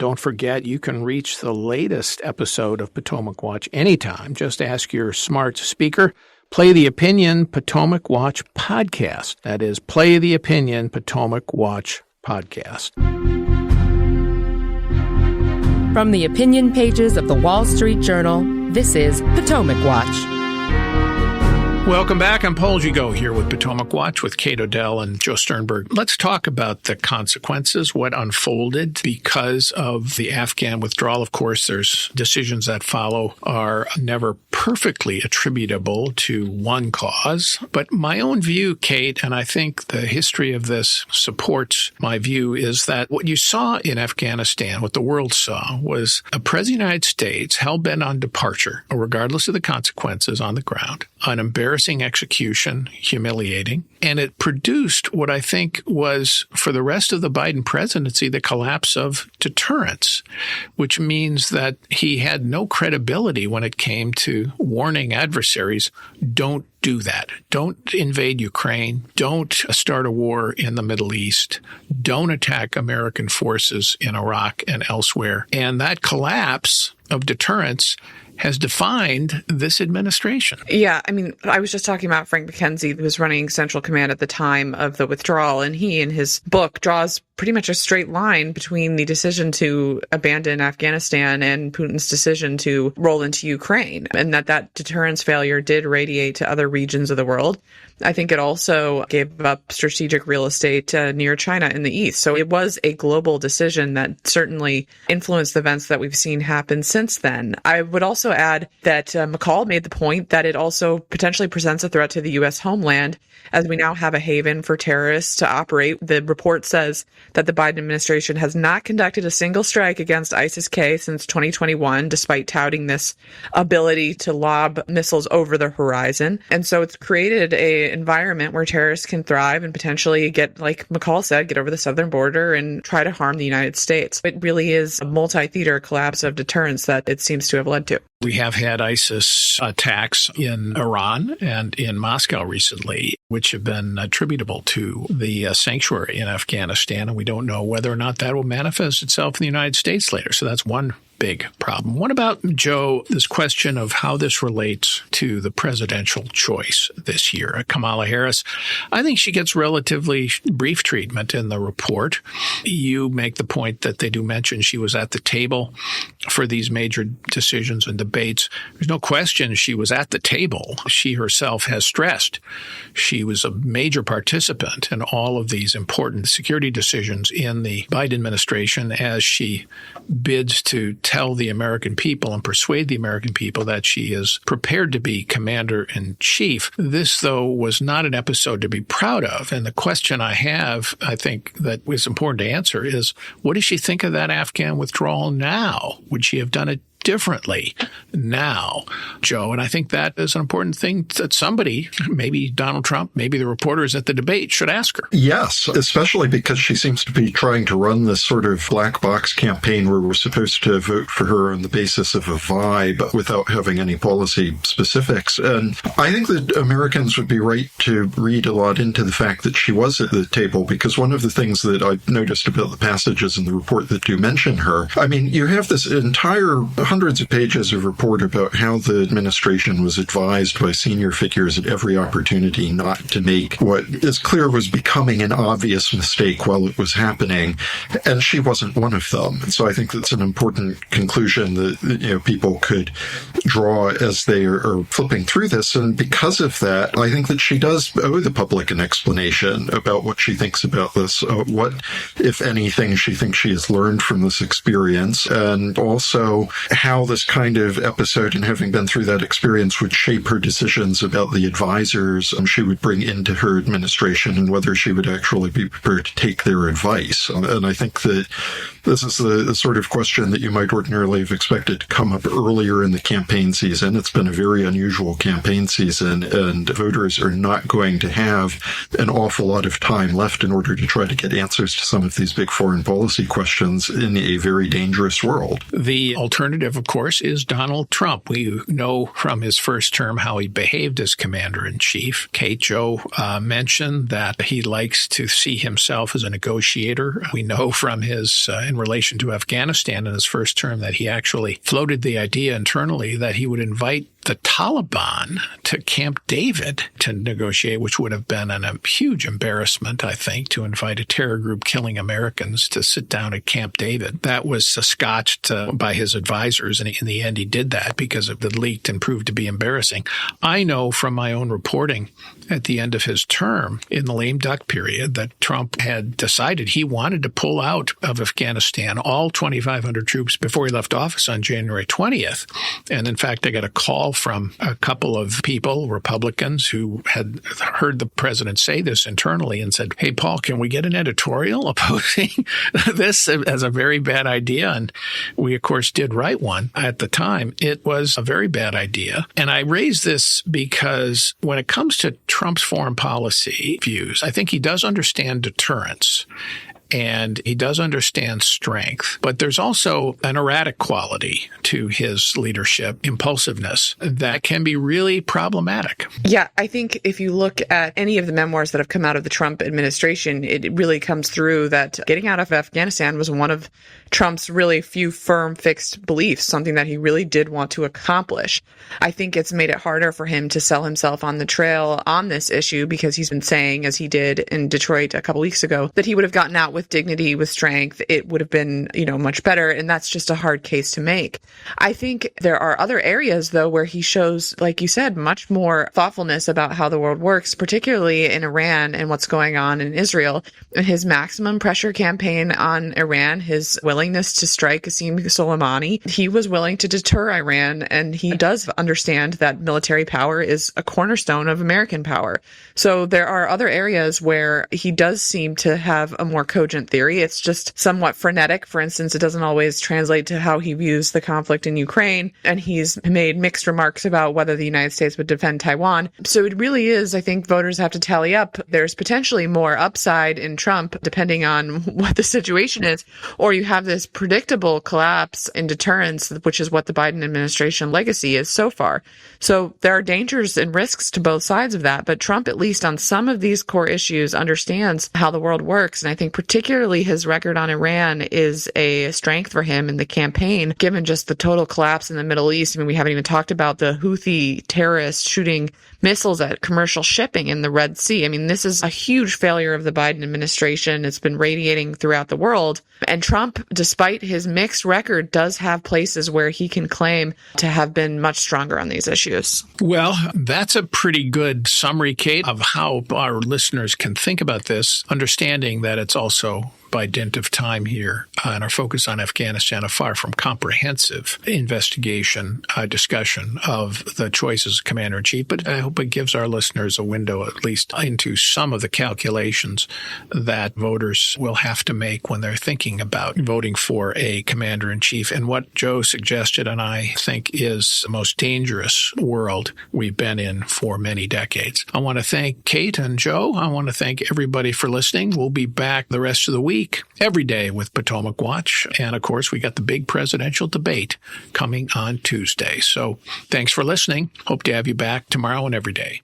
Don't forget, you can reach the latest episode of Potomac Watch anytime. Just ask your smart speaker, play the Opinion Potomac Watch podcast. That is, play the Opinion Potomac Watch podcast. From the opinion pages of the Wall Street Journal, this is Potomac Watch. Welcome back. I'm Paul Gigot here with Potomac Watch with Kate Odell and Joe Sternberg. Let's talk about the consequences, what unfolded because of the Afghan withdrawal. Of course, there's decisions that follow are never perfectly attributable to one cause. But my own view, Kate, and I think the history of this supports my view, is that what you saw in Afghanistan, what the world saw, was a president of the United States hell-bent on departure, regardless of the consequences on the ground, an embarrassing execution, humiliating, and it produced what I think was, for the rest of the Biden presidency, the collapse of deterrence, which means that he had no credibility when it came to warning adversaries, don't do that. Don't invade Ukraine. Don't start a war in the Middle East. Don't attack American forces in Iraq and elsewhere. And that collapse of deterrence has defined this administration. Yeah, I mean, I was just talking about Frank McKenzie, who was running Central Command at the time of the withdrawal, and he, in his book, draws pretty much a straight line between the decision to abandon Afghanistan and Putin's decision to roll into Ukraine, and that deterrence failure did radiate to other regions of the world. I think it also gave up strategic real estate near China in the east. So it was a global decision that certainly influenced the events that we've seen happen since then. I would also add that McCall made the point that it also potentially presents a threat to the U.S. homeland, as we now have a haven for terrorists to operate. The report says that the Biden administration has not conducted a single strike against ISIS-K since 2021, despite touting this ability to lob missiles over the horizon. And so it's created an environment where terrorists can thrive and potentially get, like McCall said, get over the southern border and try to harm the United States. It really is a multi-theater collapse of deterrence that it seems to have led to. We have had ISIS attacks in Iran and in Moscow recently, which have been attributable to the sanctuary in Afghanistan, and we don't know whether or not that will manifest itself in the United States later. So that's one big problem. What about, Joe, this question of how this relates to the presidential choice this year? Kamala Harris, I think she gets relatively brief treatment in the report. You make the point that they do mention she was at the table for these major decisions and debates. There's no question she was at the table. She herself has stressed she was a major participant in all of these important security decisions in the Biden administration as she bids to tell the American people and persuade the American people that she is prepared to be commander-in-chief. This, though, was not an episode to be proud of. And the question I have, I think, that is important to answer is, what does she think of that Afghan withdrawal now? Would she have done it differently now, Joe? And I think that is an important thing that somebody, maybe Donald Trump, maybe the reporters at the debate, should ask her. Yes, especially because she seems to be trying to run this sort of black box campaign where we're supposed to vote for her on the basis of a vibe without having any policy specifics. And I think that Americans would be right to read a lot into the fact that she was at the table, because one of the things that I've noticed about the passages in the report that do mention her, I mean, you have this entire hundreds of pages of report about how the administration was advised by senior figures at every opportunity not to make what is clear was becoming an obvious mistake while it was happening, and she wasn't one of them. And so I think that's an important conclusion that people could draw as they are flipping through this. And because of that, I think that she does owe the public an explanation about what she thinks about this, what, if anything, she thinks she has learned from this experience, and also how this kind of episode and having been through that experience would shape her decisions about the advisors she would bring into her administration and whether she would actually be prepared to take their advice. And I think that this is the sort of question that you might ordinarily have expected to come up earlier in the campaign season. It's been a very unusual campaign season, and voters are not going to have an awful lot of time left in order to try to get answers to some of these big foreign policy questions in a very dangerous world. The alternative, of course, is Donald Trump. We know from his first term how he behaved as commander-in-chief. Kate, Joe mentioned that he likes to see himself as a negotiator. We know from his in relation to Afghanistan in his first term that he actually floated the idea internally that he would invite the Taliban to Camp David to negotiate, which would have been a huge embarrassment, I think, to invite a terror group killing Americans to sit down at Camp David. That was scotched by his advisors, and in the end he did that because it leaked and proved to be embarrassing. I know from my own reporting at the end of his term in the lame duck period that Trump had decided he wanted to pull out of Afghanistan all 2,500 troops before he left office on January 20th. And in fact, I got a call from a couple of people, Republicans, who had heard the president say this internally and said, "Hey, Paul, can we get an editorial opposing this as a very bad idea?" And we, of course, did write one. At the time, it was a very bad idea. And I raise this because when it comes to Trump's foreign policy views, I think he does understand deterrence. And he does understand strength. But there's also an erratic quality to his leadership, impulsiveness, that can be really problematic. Yeah, I think if you look at any of the memoirs that have come out of the Trump administration, it really comes through that getting out of Afghanistan was one of Trump's really few firm, fixed beliefs, something that he really did want to accomplish. I think it's made it harder for him to sell himself on the trail on this issue because he's been saying, as he did in Detroit a couple weeks ago, that he would have gotten out with dignity, with strength. It would have been, much better. And that's just a hard case to make. I think there are other areas, though, where he shows, like you said, much more thoughtfulness about how the world works, particularly in Iran and what's going on in Israel. And his maximum pressure campaign on Iran, his willingness to strike Qasem Soleimani, he was willing to deter Iran. And he does understand that military power is a cornerstone of American power. So there are other areas where he does seem to have a more cogent theory. It's just somewhat frenetic. For instance, it doesn't always translate to how he views the conflict in Ukraine. And he's made mixed remarks about whether the United States would defend Taiwan. So it really is, I think voters have to tally up. There's potentially more upside in Trump, depending on what the situation is, or you have this predictable collapse in deterrence, which is what the Biden administration legacy is so far. So there are dangers and risks to both sides of that. But Trump, at least on some of these core issues, understands how the world works. And I think particularly his record on Iran is a strength for him in the campaign, given just the total collapse in the Middle East. I mean, we haven't even talked about the Houthi terrorists shooting missiles at commercial shipping in the Red Sea. I mean, this is a huge failure of the Biden administration. It's been radiating throughout the world. And Trump, despite his mixed record, does have places where he can claim to have been much stronger on these issues. Well, that's a pretty good summary, Kate, of how our listeners can think about this, understanding that it's also, by dint of time here and our focus on Afghanistan, a far from comprehensive investigation, discussion of the choices of Commander-in-Chief. But I hope it gives our listeners a window at least into some of the calculations that voters will have to make when they're thinking about voting for a Commander-in-Chief. And what Joe suggested, and I think is the most dangerous world we've been in for many decades. I want to thank Kate and Joe. I want to thank everybody for listening. We'll be back the rest of the week every day with Potomac Watch. And of course, we got the big presidential debate coming on Tuesday. So thanks for listening. Hope to have you back tomorrow and every day.